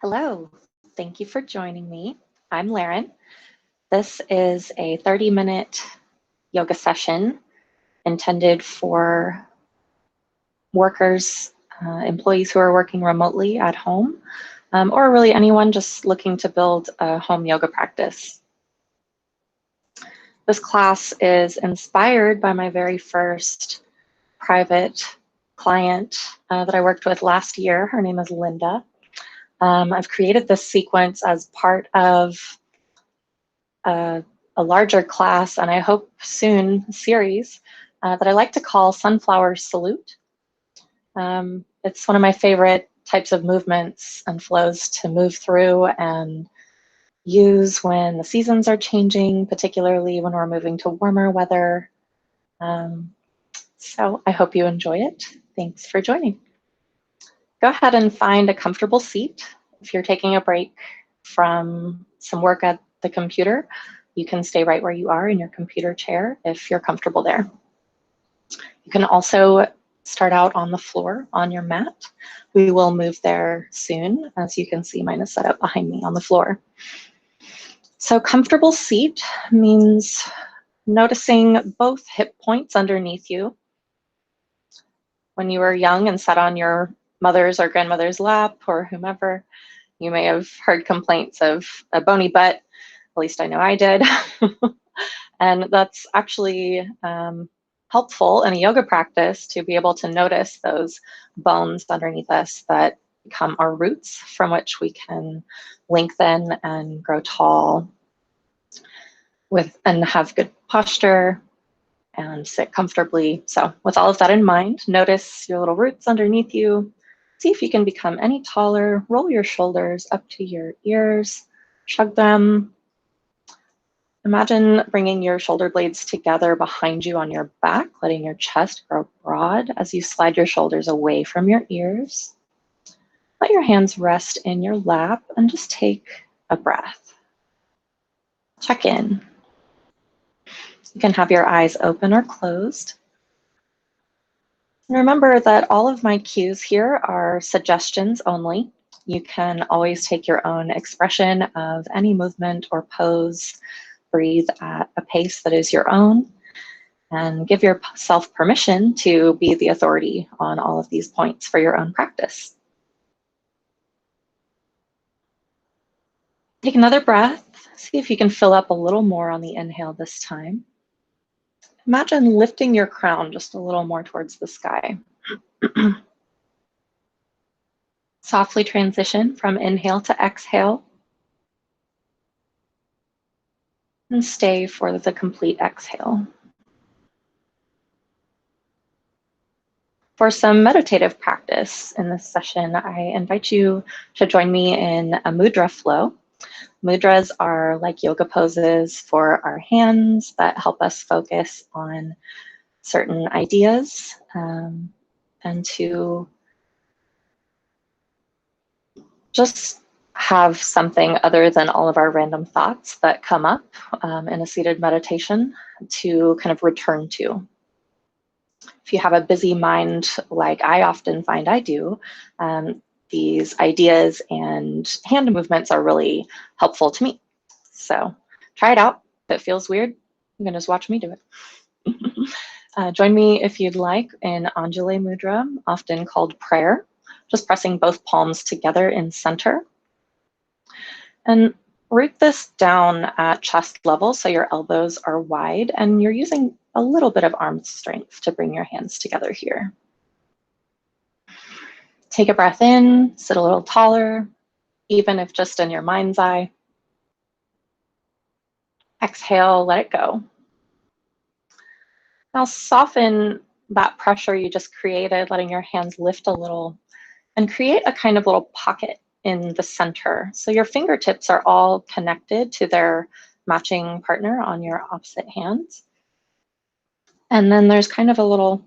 Hello, thank you for joining me. I'm Laren. This is a 30-minute yoga session intended for workers, employees who are working remotely at home, or really anyone just looking to build a home yoga practice. This class is inspired by my very first private client that I worked with last year. Her name is Linda. I've created this sequence as part of a larger class, and I hope soon series, that I like to call Sunflower Salute. It's one of my favorite types of movements and flows to move through and use when the seasons are changing, particularly when we're moving to warmer weather. So I hope you enjoy it. Thanks for joining. Go ahead and find a comfortable seat. If you're taking a break from some work at the computer, you can stay right where you are in your computer chair if you're comfortable there. You can also start out on the floor on your mat. We will move there soon. As you can see, mine is set up behind me on the floor. So comfortable seat means noticing both hip points underneath you. When you were young and sat on your mother's or grandmother's lap or whomever, you may have heard complaints of a bony butt. At least I know I did. And that's actually helpful in a yoga practice to be able to notice those bones underneath us that become our roots from which we can lengthen and grow tall and have good posture and sit comfortably. So with all of that in mind, notice your little roots underneath you. See if you can become any taller. Roll your shoulders up to your ears, shrug them. Imagine bringing your shoulder blades together behind you on your back, letting your chest grow broad as you slide your shoulders away from your ears. Let your hands rest in your lap and just take a breath. Check in. You can have your eyes open or closed. And remember that all of my cues here are suggestions only. You can always take your own expression of any movement or pose. Breathe at a pace that is your own, and give yourself permission to be the authority on all of these points for your own practice. Take another breath. See if you can fill up a little more on the inhale this time. Imagine lifting your crown just a little more towards the sky. Softly transition from inhale to exhale. And stay for the complete exhale. For some meditative practice in this session, I invite you to join me in a mudra flow. Mudras are like yoga poses for our hands that help us focus on certain ideas and to just have something other than all of our random thoughts that come up in a seated meditation to kind of return to. If you have a busy mind, like I often find I do, these ideas and hand movements are really helpful to me. So try it out. If it feels weird, you can just watch me do it. Join me if you'd like in Anjali Mudra, often called prayer, just pressing both palms together in center. And root this down at chest level so your elbows are wide and you're using a little bit of arm strength to bring your hands together here. Take a breath in, sit a little taller, even if just in your mind's eye. Exhale, let it go. Now soften that pressure you just created, letting your hands lift a little, and create a kind of little pocket in the center. So your fingertips are all connected to their matching partner on your opposite hands. And then there's kind of a little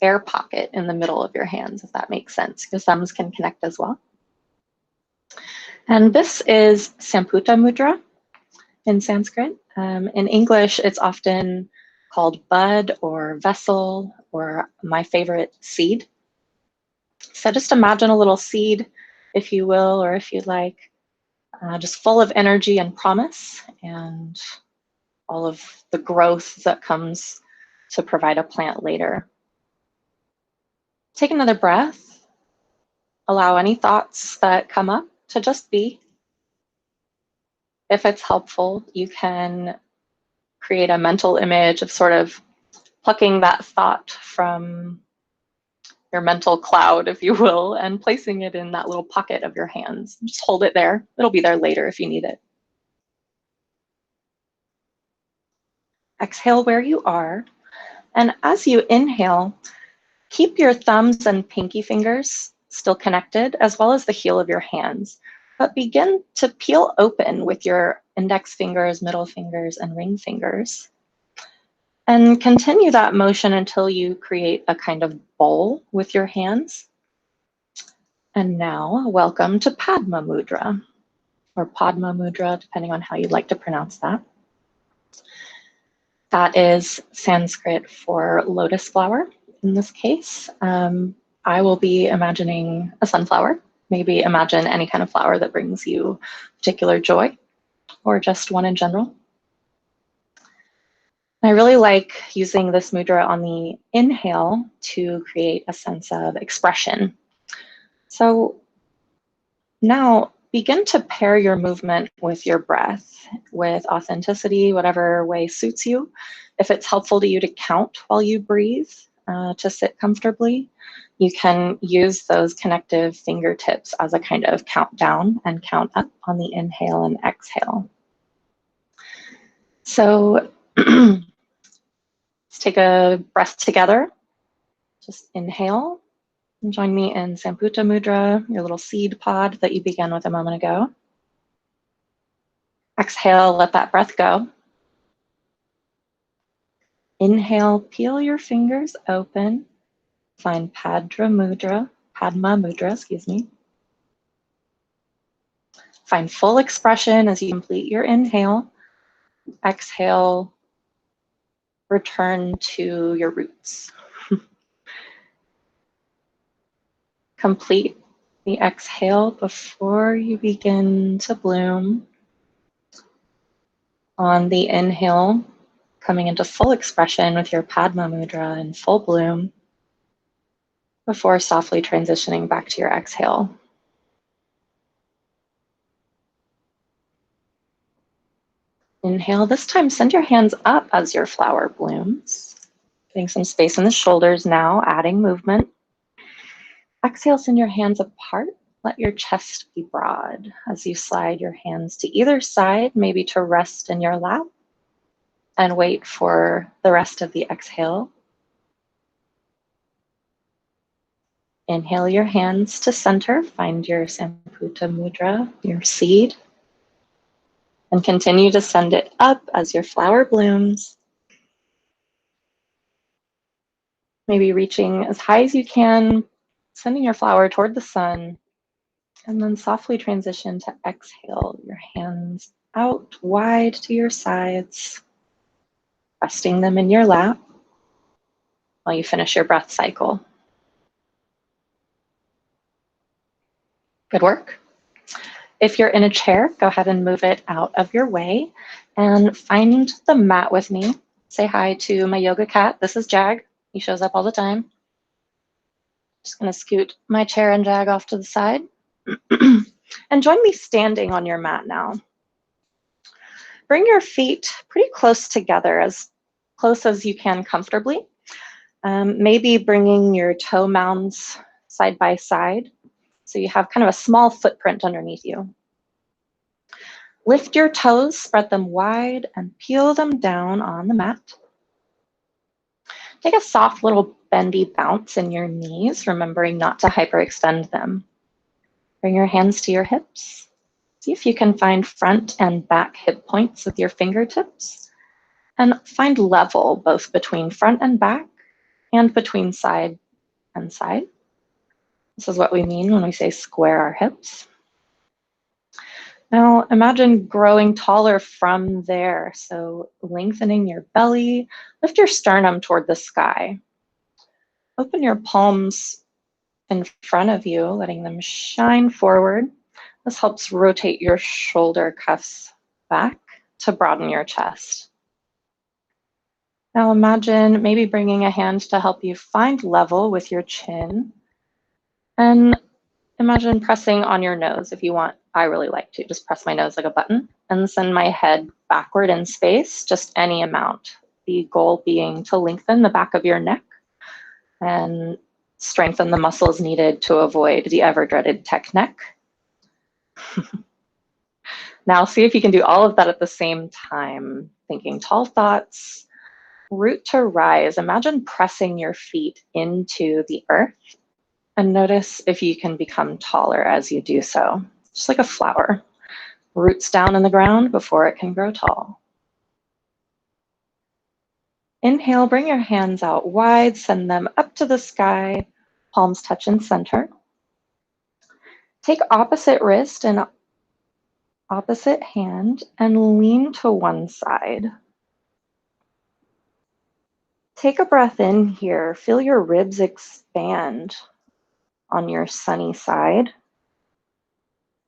air pocket in the middle of your hands, if that makes sense. Your thumbs can connect as well. And this is Samputa Mudra in Sanskrit. In English, it's often called bud or vessel, or my favorite, seed. So just imagine a little seed if you will, or if you'd like, just full of energy and promise and all of the growth that comes to provide a plant later. Take another breath. Allow any thoughts that come up to just be. If it's helpful, you can create a mental image of sort of plucking that thought from your mental cloud, if you will, and placing it in that little pocket of your hands. Just hold it there. It'll be there later if you need it. Exhale where you are. And as you inhale, keep your thumbs and pinky fingers still connected, as well as the heel of your hands. But begin to peel open with your index fingers, middle fingers, and ring fingers. And continue that motion until you create a kind of bowl with your hands. And now, welcome to Padma Mudra, or Padma Mudra, depending on how you'd like to pronounce that. That is Sanskrit for lotus flower in this case. I will be imagining a sunflower. Maybe imagine any kind of flower that brings you particular joy, or just one in general. I really like using this mudra on the inhale to create a sense of expression. So now begin to pair your movement with your breath, with authenticity, whatever way suits you. If it's helpful to you to count while you breathe, to sit comfortably, you can use those connective fingertips as a kind of count down and count up on the inhale and exhale. So let's take a breath together. Just inhale and join me in Samputa Mudra, your little seed pod that you began with a moment ago. Exhale, let that breath go. Inhale, peel your fingers open. Find Padma Mudra, excuse me. Find full expression as you complete your inhale. Exhale, return to your roots. Complete the exhale before you begin to bloom. On the inhale, coming into full expression with your Padma Mudra in full bloom, before softly transitioning back to your exhale. Inhale, this time send your hands up as your flower blooms. Getting some space in the shoulders now, adding movement. Exhale, send your hands apart. Let your chest be broad as you slide your hands to either side, maybe to rest in your lap, and wait for the rest of the exhale. Inhale your hands to center, find your Samputa Mudra, your seed, and continue to send it up as your flower blooms. Maybe reaching as high as you can, sending your flower toward the sun, and then softly transition to exhale, your hands out wide to your sides, resting them in your lap while you finish your breath cycle. Good work. If you're in a chair, go ahead and move it out of your way and find the mat with me. Say hi to my yoga cat. This is Jag. He shows up all the time. Just gonna scoot my chair and Jag off to the side. And join me standing on your mat now. Bring your feet pretty close together, as close as you can comfortably. Maybe bringing your toe mounds side by side, so you have kind of a small footprint underneath you. Lift your toes, spread them wide, and peel them down on the mat. Take a soft little bendy bounce in your knees, remembering not to hyperextend them. Bring your hands to your hips. See if you can find front and back hip points with your fingertips, and find level both between front and back and between side and side. This is what we mean when we say square our hips. Now imagine growing taller from there. So lengthening your belly, lift your sternum toward the sky. Open your palms in front of you, letting them shine forward. This helps rotate your shoulder cuffs back to broaden your chest. Now imagine maybe bringing a hand to help you find level with your chin. And imagine pressing on your nose if you want. I really like to just press my nose like a button and send my head backward in space, just any amount. The goal being to lengthen the back of your neck and strengthen the muscles needed to avoid the ever-dreaded tech neck. Now see if you can do all of that at the same time, thinking tall thoughts. Root to rise. Imagine pressing your feet into the earth and notice if you can become taller as you do so, just like a flower. Roots down in the ground before it can grow tall. Inhale, bring your hands out wide, send them up to the sky, palms touch in center. Take opposite wrist and opposite hand and lean to one side. Take a breath in here. Feel your ribs expand on your sunny side.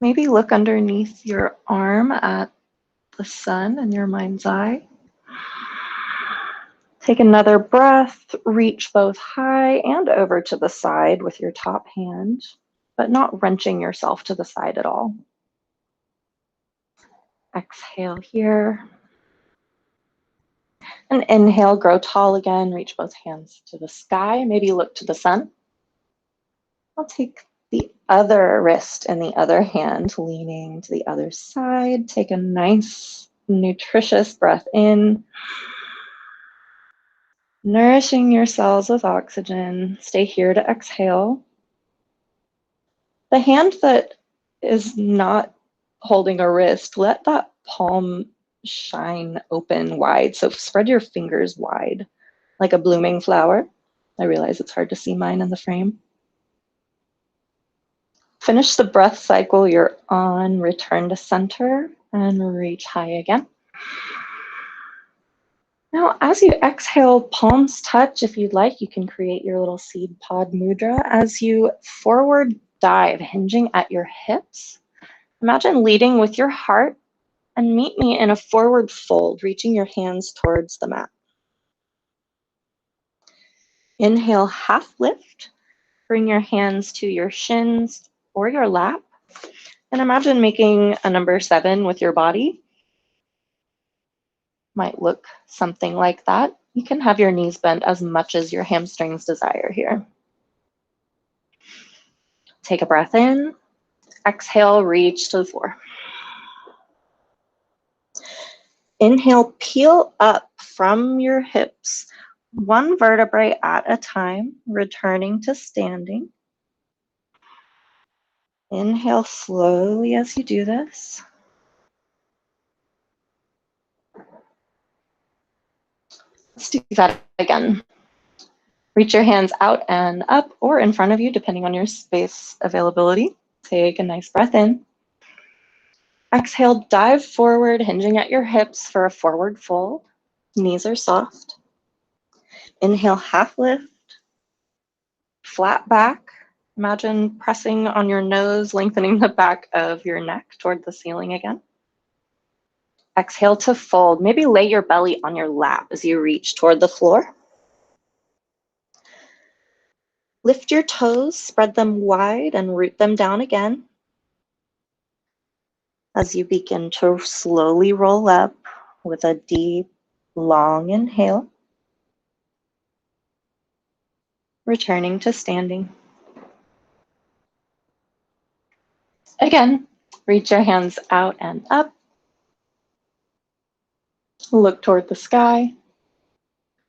Maybe look underneath your arm at the sun in your mind's eye. Take another breath, reach both high and over to the side with your top hand, but not wrenching yourself to the side at all. Exhale here. And inhale, grow tall again, reach both hands to the sky, maybe look to the sun. I'll take the other wrist and the other hand, leaning to the other side. Take a nice, nutritious breath in. Nourishing your cells with oxygen. Stay here to exhale. The hand that is not holding a wrist, let that palm shine open wide. So spread your fingers wide like a blooming flower. I realize it's hard to see mine in the frame. Finish the breath cycle you're on, return to center and reach high again. Now, as you exhale, palms touch. If you'd like, you can create your little seed pod mudra as you forward dive, hinging at your hips. Imagine leading with your heart and meet me in a forward fold, reaching your hands towards the mat. Inhale, half lift. Bring your hands to your shins or your lap. And imagine making a number 7 with your body. Might look something like that. You can have your knees bent as much as your hamstrings desire here. Take a breath in. Exhale, reach to the floor. Inhale, peel up from your hips, one vertebrae at a time, returning to standing. Inhale slowly as you do this. Let's do that again. Reach your hands out and up or in front of you, depending on your space availability. Take a nice breath in. Exhale, dive forward, hinging at your hips for a forward fold. Knees are soft. Inhale, half lift. Flat back. Imagine pressing on your nose, lengthening the back of your neck toward the ceiling again. Exhale to fold. Maybe lay your belly on your lap as you reach toward the floor. Lift your toes, spread them wide and root them down again. As you begin to slowly roll up with a deep, long inhale. Returning to standing. Again, reach your hands out and up. Look toward the sky.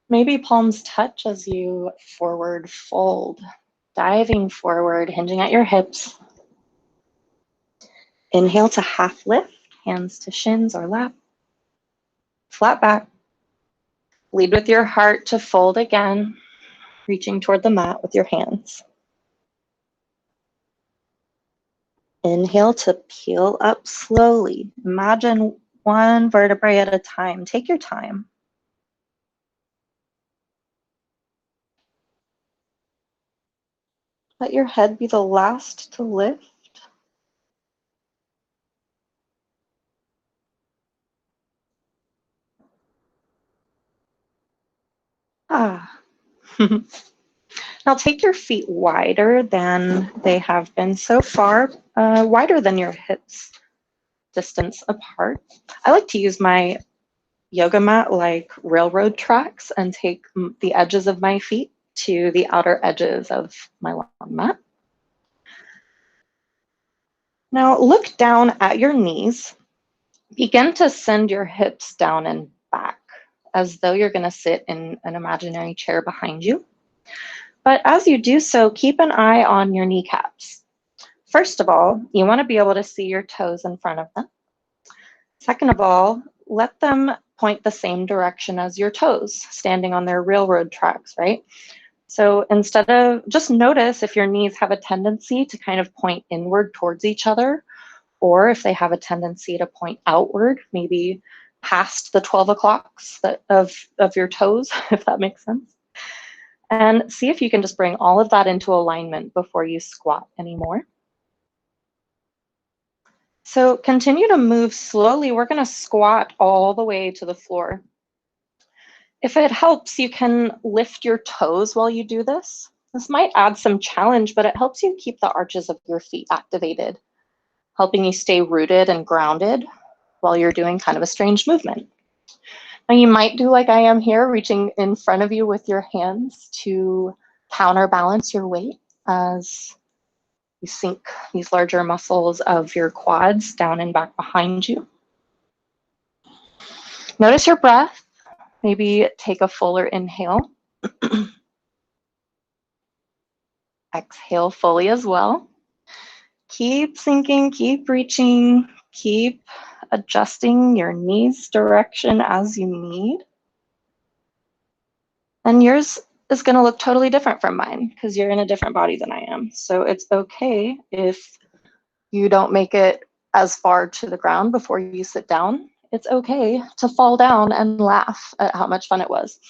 Maybe palms touch as you forward fold, diving forward, hinging at your hips. Inhale to half lift, hands to shins or lap. Flat back. Lead with your heart to fold again, reaching toward the mat with your hands. Inhale to peel up slowly. Imagine one vertebrae at a time. Take your time. Let your head be the last to lift. Ah. Now take your feet wider than they have been so far, wider than your hips distance apart. I like to use my yoga mat like railroad tracks and take the edges of my feet to the outer edges of my lawn mat. Now look down at your knees. Begin to send your hips down and back as though you're going to sit in an imaginary chair behind you. But as you do so, keep an eye on your kneecaps. First of all, you want to be able to see your toes in front of them. Second of all, let them point the same direction as your toes, standing on their railroad tracks, right? So instead of, just notice if your knees have a tendency to kind of point inward towards each other, or if they have a tendency to point outward, maybe past the 12 o'clocks of your toes, if that makes sense. And see if you can just bring all of that into alignment before you squat anymore. So continue to move slowly. We're going to squat all the way to the floor. If it helps, you can lift your toes while you do this. This might add some challenge, but it helps you keep the arches of your feet activated, helping you stay rooted and grounded while you're doing kind of a strange movement. Now you might do like I am here, reaching in front of you with your hands to counterbalance your weight as you sink these larger muscles of your quads down and back behind you. Notice your breath. Maybe take a fuller inhale. Exhale fully as well. Keep sinking, keep reaching, keep adjusting your knees direction as you need. And yours is going to look totally different from mine because you're in a different body than I am. So it's okay if you don't make it as far to the ground before you sit down. It's okay to fall down and laugh at how much fun it was.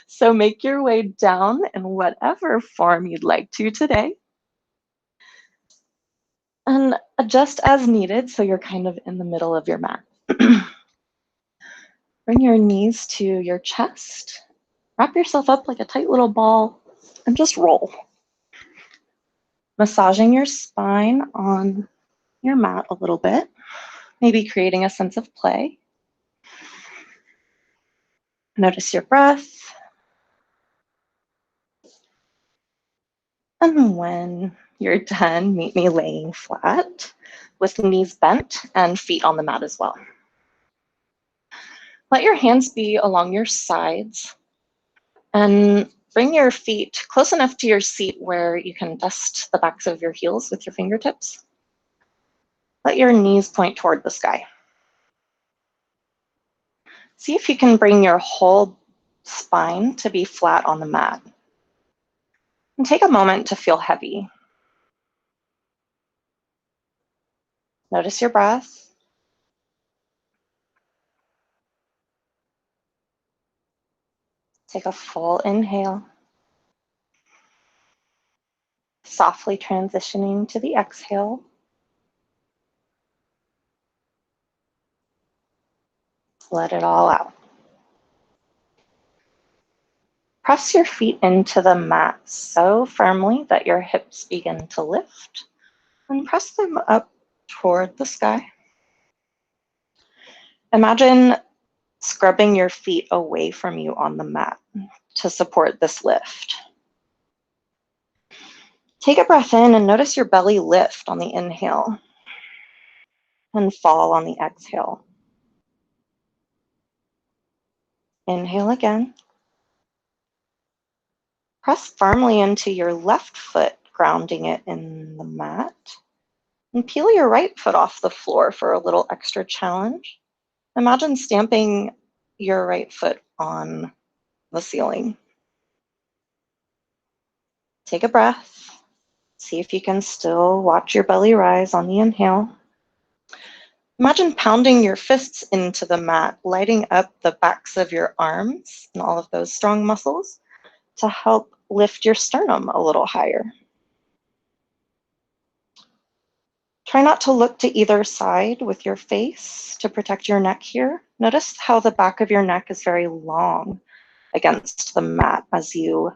So make your way down in whatever form you'd like to today. And adjust as needed so you're kind of in the middle of your mat. Bring your knees to your chest. Wrap yourself up like a tight little ball and just roll. Massaging your spine on your mat a little bit, maybe creating a sense of play. Notice your breath. And when you're done, meet me laying flat with knees bent and feet on the mat as well. Let your hands be along your sides and bring your feet close enough to your seat where you can dust the backs of your heels with your fingertips. Let your knees point toward the sky. See if you can bring your whole spine to be flat on the mat. And take a moment to feel heavy. Notice your breath. Take a full inhale. Softly transitioning to the exhale. Let it all out. Press your feet into the mat so firmly that your hips begin to lift, and press them up toward the sky. Imagine scrubbing your feet away from you on the mat to support this lift. Take a breath in and notice your belly lift on the inhale and fall on the exhale. Inhale again. Press firmly into your left foot, grounding it in the mat. And peel your right foot off the floor for a little extra challenge. Imagine stamping your right foot on the ceiling. Take a breath. See if you can still watch your belly rise on the inhale. Imagine pounding your fists into the mat, lighting up the backs of your arms and all of those strong muscles to help lift your sternum a little higher. Try not to look to either side with your face to protect your neck here. Notice how the back of your neck is very long against the mat as you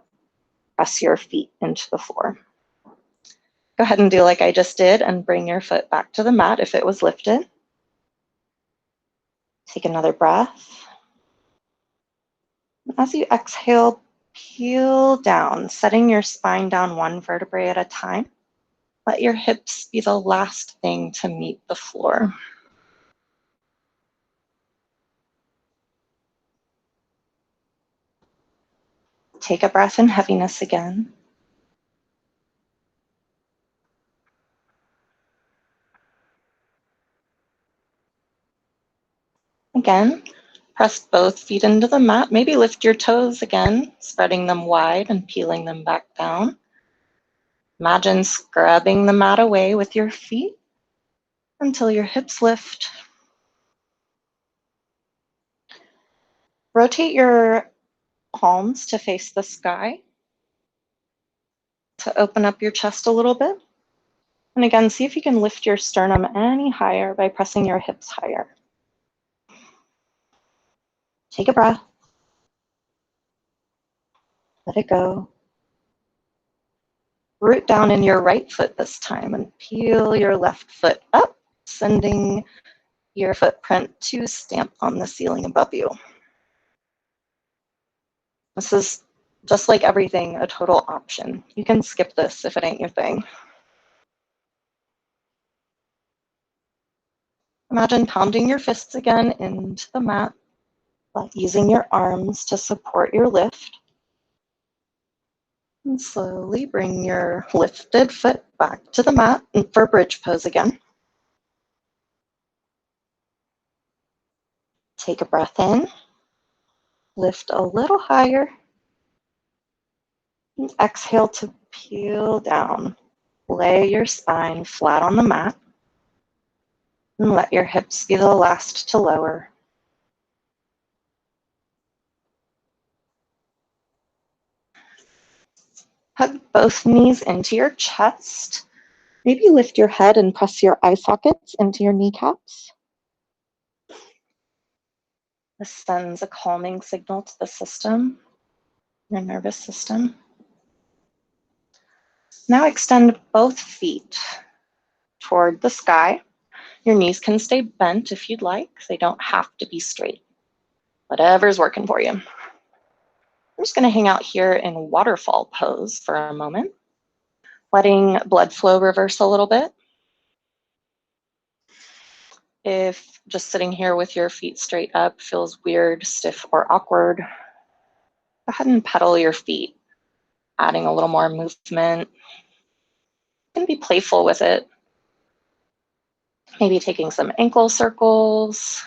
press your feet into the floor. Go ahead and do like I just did and bring your foot back to the mat if it was lifted. Take another breath. As you exhale, peel down, setting your spine down one vertebrae at a time. Let your hips be the last thing to meet the floor. Take a breath in heaviness again. Again, press both feet into the mat. Maybe lift your toes again, spreading them wide and peeling them back down. Imagine scrubbing the mat away with your feet until your hips lift. Rotate your palms to face the sky to open up your chest a little bit. And again, see if you can lift your sternum any higher by pressing your hips higher. Take a breath. Let it go. Root down in your right foot this time and peel your left foot up, sending your footprint to stamp on the ceiling above you. This is, just like everything, a total option. You can skip this if it ain't your thing. Imagine pounding your fists again into the mat, using your arms to support your lift. And slowly bring your lifted foot back to the mat for bridge pose again. Take a breath in. Lift a little higher. And exhale to peel down. Lay your spine flat on the mat. And let your hips be the last to lower. Hug both knees into your chest. Maybe lift your head and press your eye sockets into your kneecaps. This sends a calming signal to the system, your nervous system. Now extend both feet toward the sky. Your knees can stay bent if you'd like. They don't have to be straight. Whatever's working for you. I'm just going to hang out here in waterfall pose for a moment, letting blood flow reverse a little bit. If just sitting here with your feet straight up feels weird, stiff, or awkward, go ahead and pedal your feet, adding a little more movement. You can be playful with it. Maybe taking some ankle circles,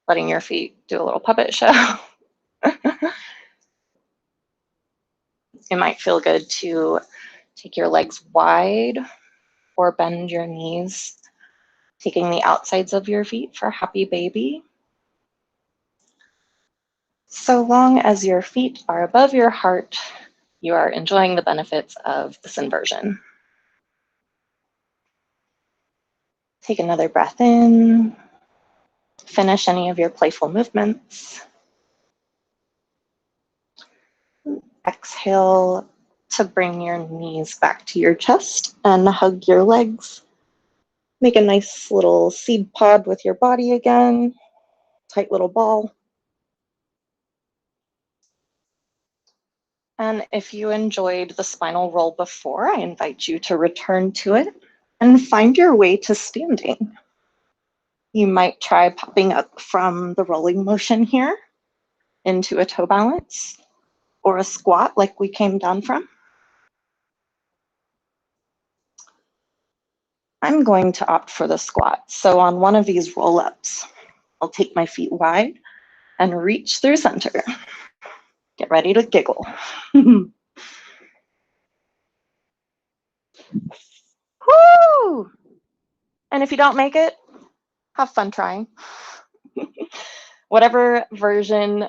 letting your feet do a little puppet show. It might feel good to take your legs wide or bend your knees, taking the outsides of your feet for happy baby. So long as your feet are above your heart, you are enjoying the benefits of this inversion. Take another breath in. Finish any of your playful movements. Exhale to bring your knees back to your chest and hug your legs. Make a nice little seed pod with your body again. Tight little ball. And if you enjoyed the spinal roll before, I invite you to return to it and find your way to standing. You might try popping up from the rolling motion here into a toe balance or a squat like we came down from. I'm going to opt for the squat. So on one of these roll-ups, I'll take my feet wide and reach through center. Get ready to giggle. Woo! And if you don't make it, have fun trying. Whatever version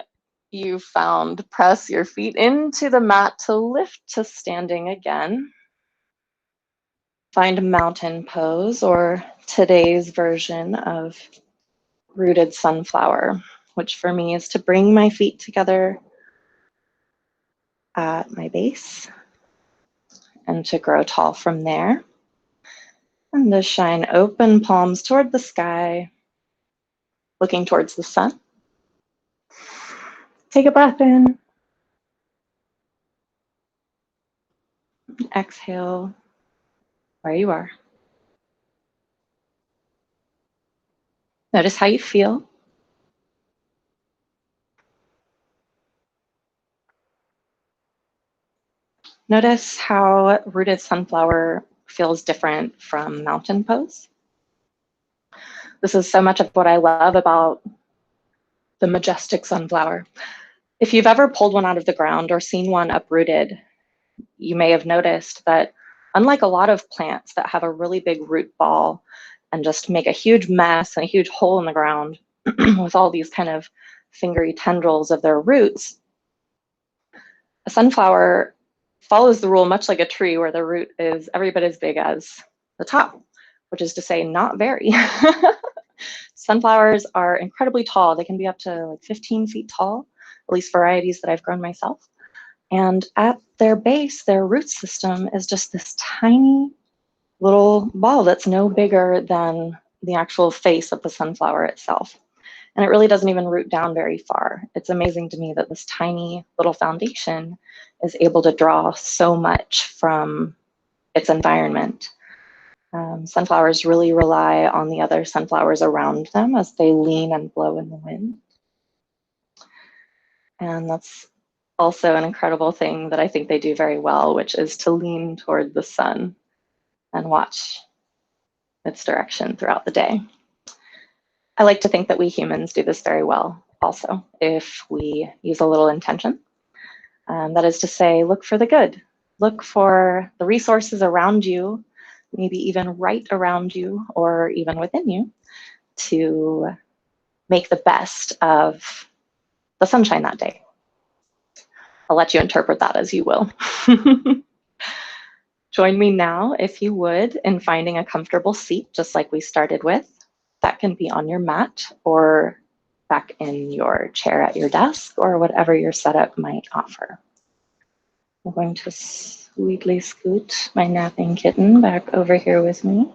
you found, press your feet into the mat to lift to standing again. Find mountain pose, or today's version of rooted sunflower, which for me is to bring my feet together at my base and to grow tall from there. And to shine open palms toward the sky, looking towards the sun. Take a breath in. Exhale where you are. Notice how you feel. Notice how rooted sunflower feels different from mountain pose. This is so much of what I love about the majestic sunflower. If you've ever pulled one out of the ground or seen one uprooted, you may have noticed that unlike a lot of plants that have a really big root ball and just make a huge mess and a huge hole in the ground with all these kind of fingery tendrils of their roots, a sunflower follows the rule much like a tree where the root is every bit as big as the top, which is to say not very. Sunflowers are incredibly tall. They can be up to like 15 feet tall, at least varieties that I've grown myself. And at their base, their root system is just this tiny little ball that's no bigger than the actual face of the sunflower itself. And it really doesn't even root down very far. It's amazing to me that this tiny little foundation is able to draw so much from its environment. Sunflowers really rely on the other sunflowers around them as they lean and blow in the wind. And that's also an incredible thing that I think they do very well, which is to lean toward the sun and watch its direction throughout the day. I like to think that we humans do this very well also, if we use a little intention. That is to say, look for the good. Look for the resources around you, maybe even right around you or even within you, to make the best of the sunshine that day. I'll let you interpret that as you will. Join me now, if you would, in finding a comfortable seat, just like we started with. That can be on your mat or back in your chair at your desk or whatever your setup might offer. I'm going to sweetly scoot my napping kitten back over here with me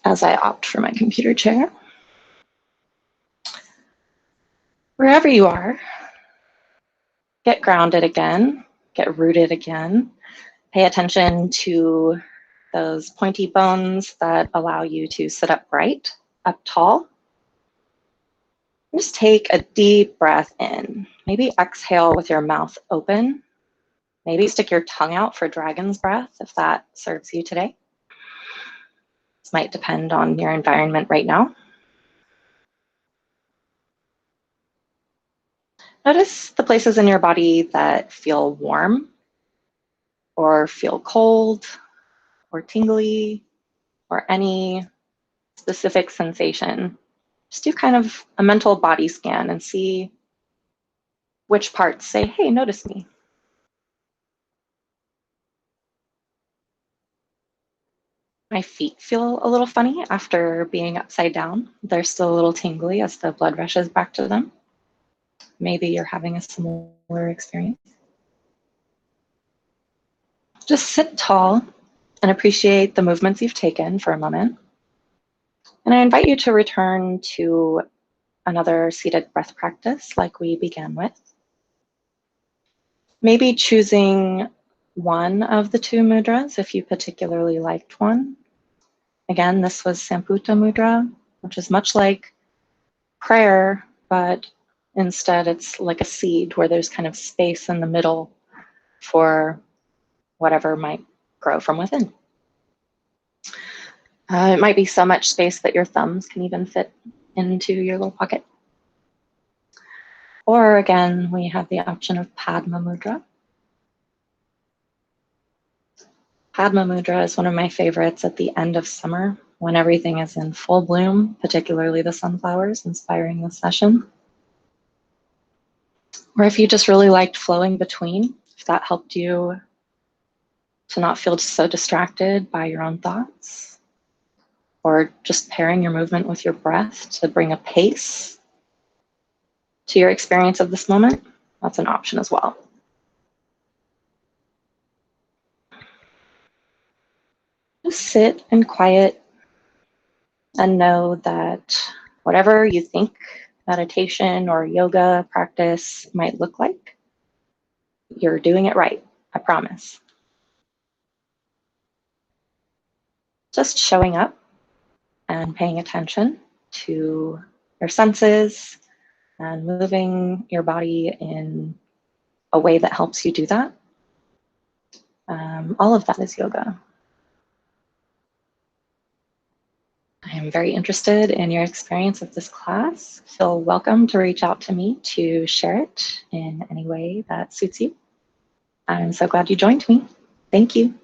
as I opt for my computer chair. Wherever you are, get grounded again, get rooted again. Pay attention to those pointy bones that allow you to sit upright, up tall. Just take a deep breath in. Maybe exhale with your mouth open. Maybe stick your tongue out for dragon's breath if that serves you today. This might depend on your environment right now. Notice the places in your body that feel warm or feel cold or tingly or any specific sensation. Just do kind of a mental body scan and see which parts say, hey, notice me. My feet feel a little funny after being upside down. They're still a little tingly as the blood rushes back to them. Maybe you're having a similar experience. Just sit tall and appreciate the movements you've taken for a moment. And I invite you to return to another seated breath practice like we began with. Maybe choosing one of the two mudras if you particularly liked one. Again, this was Samputa mudra, which is much like prayer, but instead it's like a seed where there's kind of space in the middle for whatever might grow from within. It might be so much space that your thumbs can even fit into your little pocket. Or again, we have the option of Padma mudra. Padma mudra is one of my favorites at the end of summer when everything is in full bloom, particularly the sunflowers inspiring this session. Or if you just really liked flowing between, if that helped you to not feel so distracted by your own thoughts, or just pairing your movement with your breath to bring a pace to your experience of this moment, that's an option as well. Just sit in quiet and know that whatever you think meditation or yoga practice might look like, you're doing it right, I promise. Just showing up and paying attention to your senses and moving your body in a way that helps you do that. All of that is yoga. I am very interested in your experience of this class. Feel welcome to reach out to me to share it in any way that suits you. I'm so glad you joined me. Thank you.